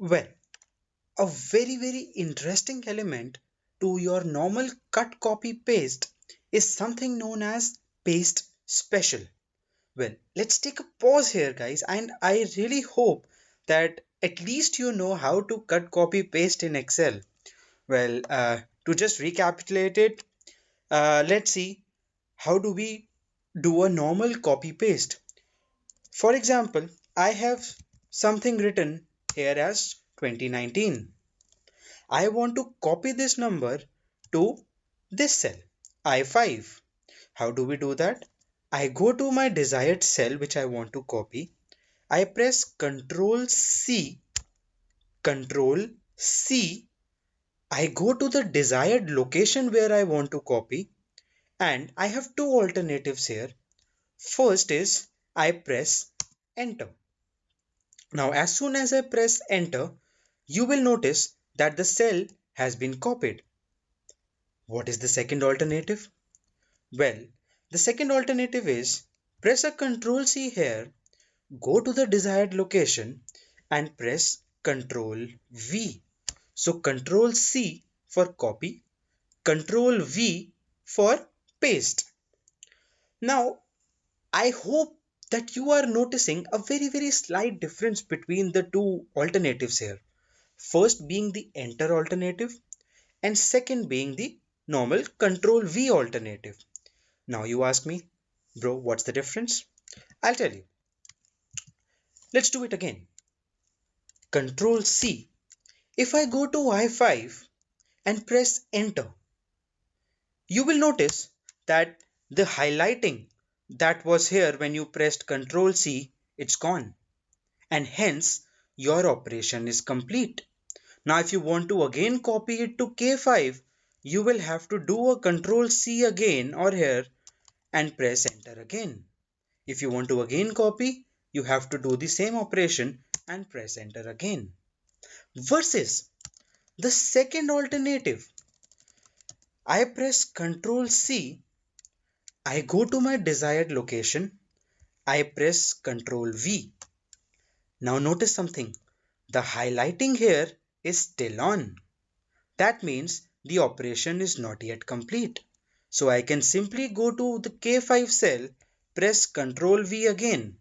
Well, a very interesting element to your normal cut copy paste is something known as paste special. Well, let's take a pause here, guys, and I really hope that at least you know how to cut copy paste in Excel. Well, to just recapitulate it, let's see how do we do a normal copy paste. For example, I have something written here as 2019. I want to copy this number to this cell, I5. How do we do that? I go to my desired cell which I want to copy. I press Ctrl C, Ctrl C. I go to the desired location where I want to copy, and I have two alternatives here. First is I press enter. Now, as soon as I press enter, you will notice that the cell has been copied. What is the second alternative? Well, the second alternative is press a Ctrl C here, go to the desired location and press Ctrl V. So Ctrl C for copy, Ctrl V for paste. Now, I hope that you are noticing a very slight difference between the two alternatives here. First being the enter alternative and second being the normal Ctrl V alternative. Now you ask me, bro, what's the difference? I'll tell you. Let's do it again. Ctrl C. If I go to I5 and press enter, you will notice that the highlighting that was here when you pressed Ctrl C, it's gone. And hence your operation is complete. Now if you want to again copy it to K5, you will have to do a Ctrl C again or here and press enter again. If you want to again copy, you have to do the same operation and press enter again. Versus the second alternative, I press Ctrl C, I go to my desired location, I press Ctrl V. Now notice something, the highlighting here is still on. That means the operation is not yet complete. So I can simply go to the K5 cell, press Ctrl V again,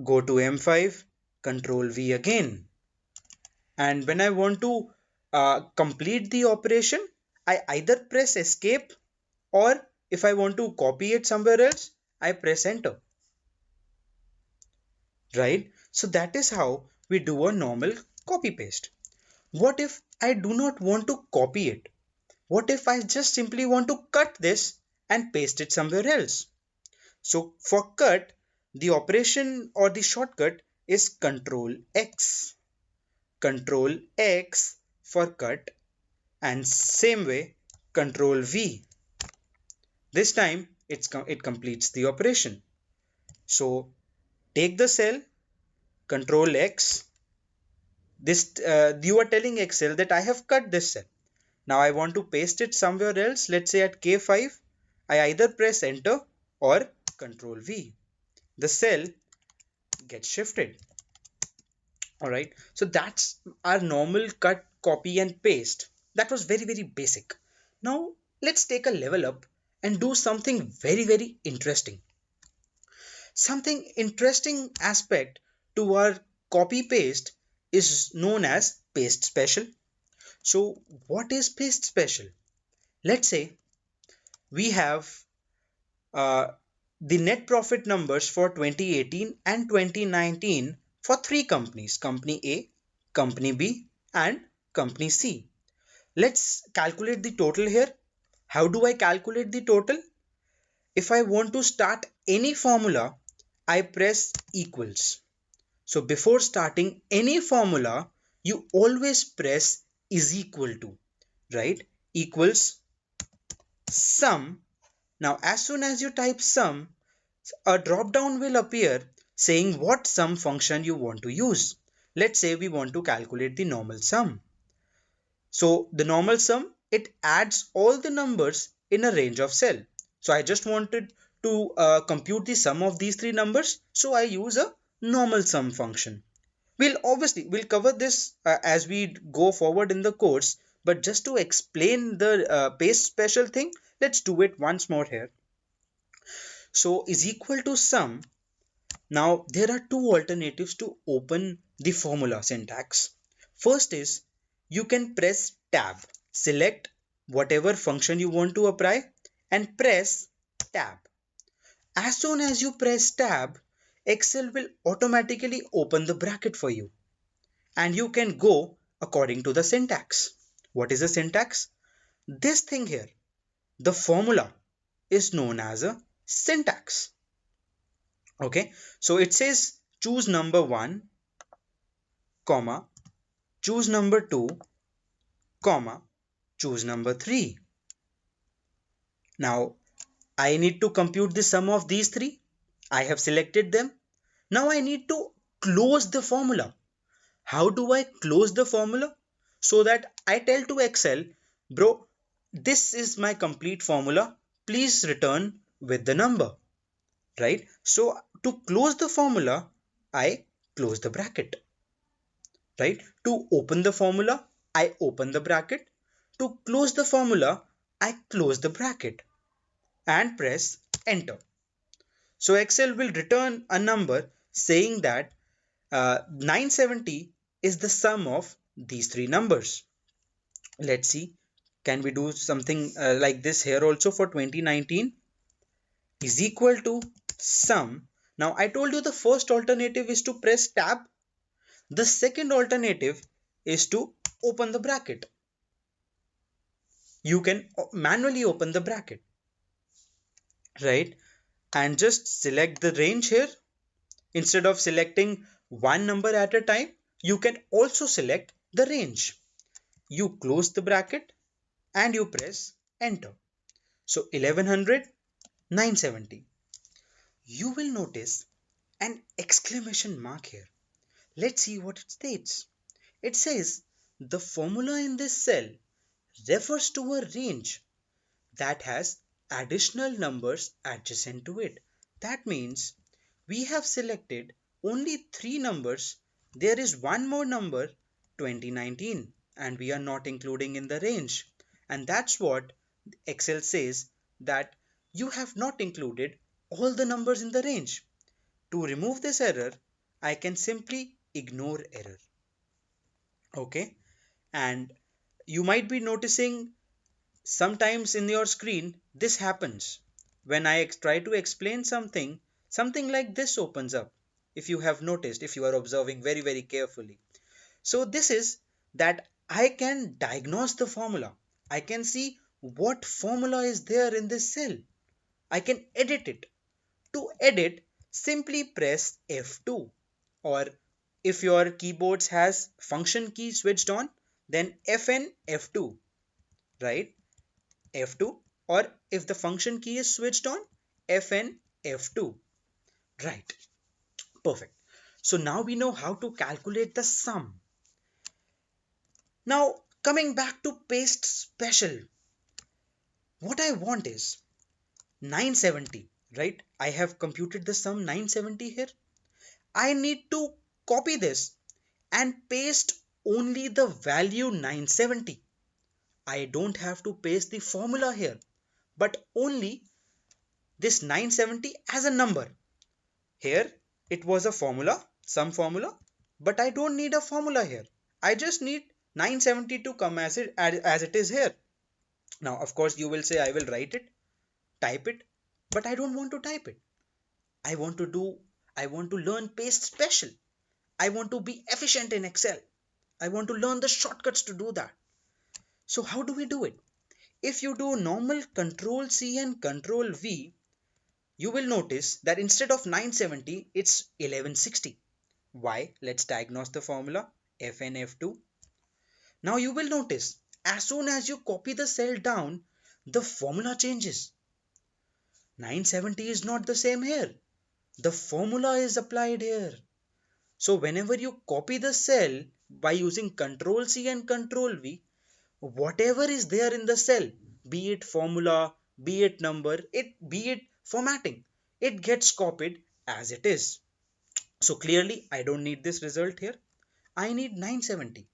go to M5, Ctrl V again. And when I want to complete the operation, I either press escape or if I want to copy it somewhere else, I press enter. Right? So that is how we do a normal copy paste. What if I do not want to copy it? What if I just simply want to cut this and paste it somewhere else? So for cut, the operation or the shortcut is Control X. Control X for cut and same way Control V. This time it completes the operation. So take the cell, Control X. This you are telling Excel that I have cut this cell. Now I want to paste it somewhere else. Let's say at K5. I either press enter or Control V. The cell gets shifted. Alright, so that's our normal cut, copy and paste. That was very basic. Now let's take a level up and do something very interesting. Something interesting aspect to our copy paste is known as paste special. So what is paste special? Let's say we have uh, the net profit numbers for 2018 and 2019 for three companies, company A, company B and company C. Let's calculate the total here. How do I calculate the total? If I want to start any formula, I press equals. So before starting any formula, you always press is equal to, right? Equals sum. Now as soon as you type sum, a drop down will appear saying what sum function you want to use. Let's say we want to calculate the normal sum. So the normal sum, it adds all the numbers in a range of cell. So I just wanted to compute the sum of these three numbers. So I use a normal sum function, We'll cover this as we go forward in the course, but just to explain the paste special thing, let's do it once more here. So is equal to sum. Now there are two alternatives to open the formula syntax. First is you can press tab, select whatever function you want to apply and press tab. As soon as you press tab, Excel will automatically open the bracket for you and you can go according to the syntax. What is the syntax? This thing here, the formula, is known as a syntax. Okay, so it says choose number 1, comma, choose number 2, comma, choose number 3. Now I need to compute the sum of these three. I have selected them. Now I need to close the formula. How do I close the formula? So that I tell to Excel, bro, this is my complete formula. Please return with the number, right? So to close the formula, I close the bracket, right? To open the formula, I open the bracket. To close the formula, I close the bracket and press enter. So Excel will return a number saying that 970 is the sum of these three numbers. Let's see, can we do something like this here also for 2019 is equal to sum. Now I told you the first alternative is to press tab. The second alternative is to open the bracket. You can manually open the bracket, right? And just select the range here. Instead of selecting one number at a time, you can also select the range. You close the bracket and you press enter. So 1100, 970. You will notice an exclamation mark here. Let's see what it states. It says the formula in this cell refers to a range that has additional numbers adjacent to it. That means we have selected only three numbers. There is one more number, 2019, and we are not including in the range. And that's what Excel says, that you have not included all the numbers in the range. To remove this error, I can simply ignore error. Okay, and you might be noticing sometimes in your screen this happens. When I try to explain something, something like this opens up. If you have noticed, if you are observing very carefully. So this is that I can diagnose the formula. I can see what formula is there in this cell. I can edit it. To edit, simply press F2, or if your keyboards has function key switched on, then FN F2, right? F2, or if the function key is switched on, Fn F2, right? Perfect. So now we know how to calculate the sum. Now coming back to paste special, what I want is 970, right? I have computed the sum 970 here. I need to copy this and paste only the value 970. I don't have to paste the formula here, but only this 970 as a number. Here it was a formula, some formula, but I don't need a formula here. I just need 970 to come as it is here. Now of course you will say I will write it, type it, but I don't want to type it. I want to learn paste special. I want to be efficient in Excel. I want to learn the shortcuts to do that. So how do we do it? If you do normal Control C and Control V, you will notice that instead of 970, it's 1160. Why? Let's diagnose the formula, FNF2. Now you will notice, as soon as you copy the cell down, the formula changes. 970 is not the same here. The formula is applied here. So whenever you copy the cell by using Control C and Control V, whatever is there in the cell, be it formula, be it number, be it formatting, it gets copied as it is. So clearly I don't need this result here. I need 970.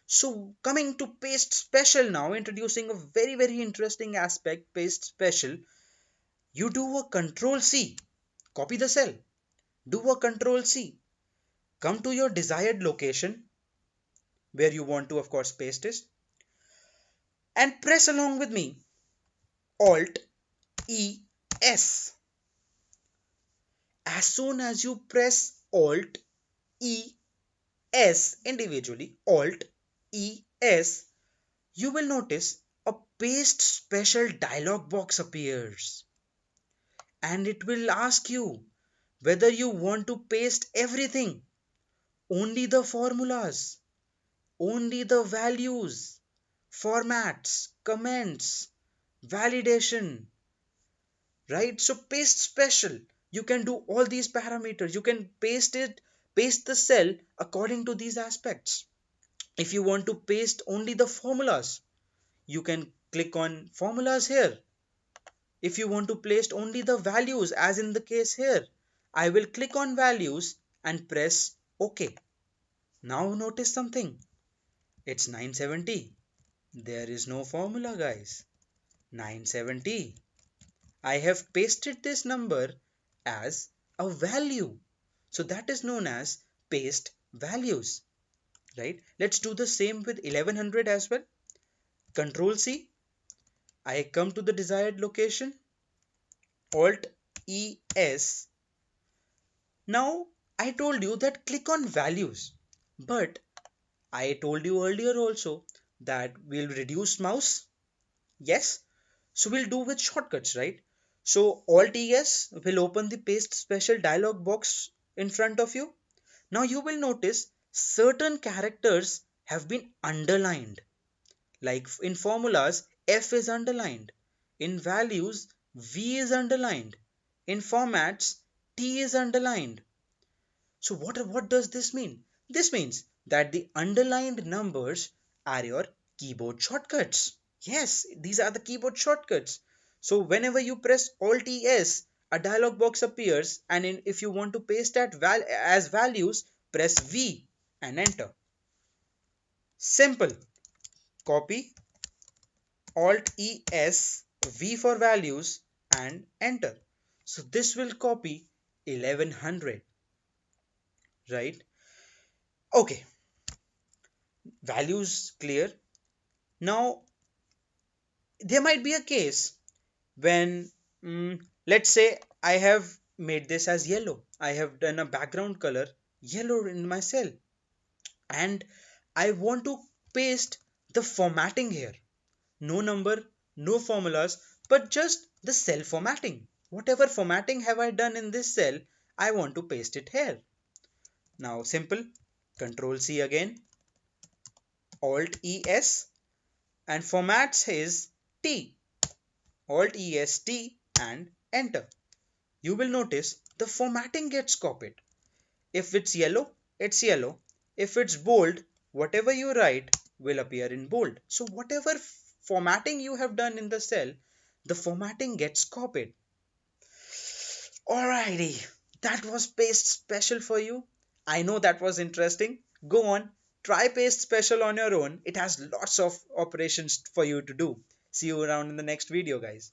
So coming to paste special now, introducing a very interesting aspect, paste special. You do a control C, copy the cell, do a control C, come to your desired location where you want to of course paste it, and press along with me Alt E S. As soon as you press Alt E S individually, Alt E S, you will notice a paste special dialog box appears, and it will ask you whether you want to paste everything, only the formulas, only the values, formats, comments, validation, right? So paste special, you can do all these parameters. You can paste the cell according to these aspects. If you want to paste only the formulas, you can click on formulas here. If you want to paste only the values, as in the case here, I will click on values and press OK. Now notice something. It's 970. There is no formula, guys. 970. I have pasted this number as a value. So that is known as paste values, right? Let's do the same with 1100 as well. Control C. I come to the desired location. Alt E S. Now I told you that click on values, but I told you earlier also that we'll reduce mouse. Yes, so we'll do with shortcuts, right? So Alt ES will open the paste special dialog box in front of you. Now you will notice certain characters have been underlined. Like in formulas, F is underlined. In values, V is underlined. In formats, T is underlined. So what does this mean? This means that the underlined numbers are your keyboard shortcuts. Yes, these are the keyboard shortcuts. So whenever you press Alt ES, a dialog box appears, and if you want to paste that as values, press V and enter. Simple. Copy Alt ES, V for values, and enter. So this will copy 1100, right? Okay, values clear. Now there might be a case when let's say I have made this as yellow. I have done a background color yellow in my cell, and I want to paste the formatting here. No number, no formulas, but just the cell formatting. Whatever formatting have I done in this cell, I want to paste it here. Now simple, Control C again, Alt ES, and formats is T. Alt EST and enter. You will notice the formatting gets copied. If it's yellow, it's yellow. If it's bold, whatever you write will appear in bold. So whatever formatting you have done in the cell, the formatting gets copied. Alrighty, that was paste special for you. I know that was interesting. Go on, try paste special on your own. It has lots of operations for you to do. See you around in the next video, guys.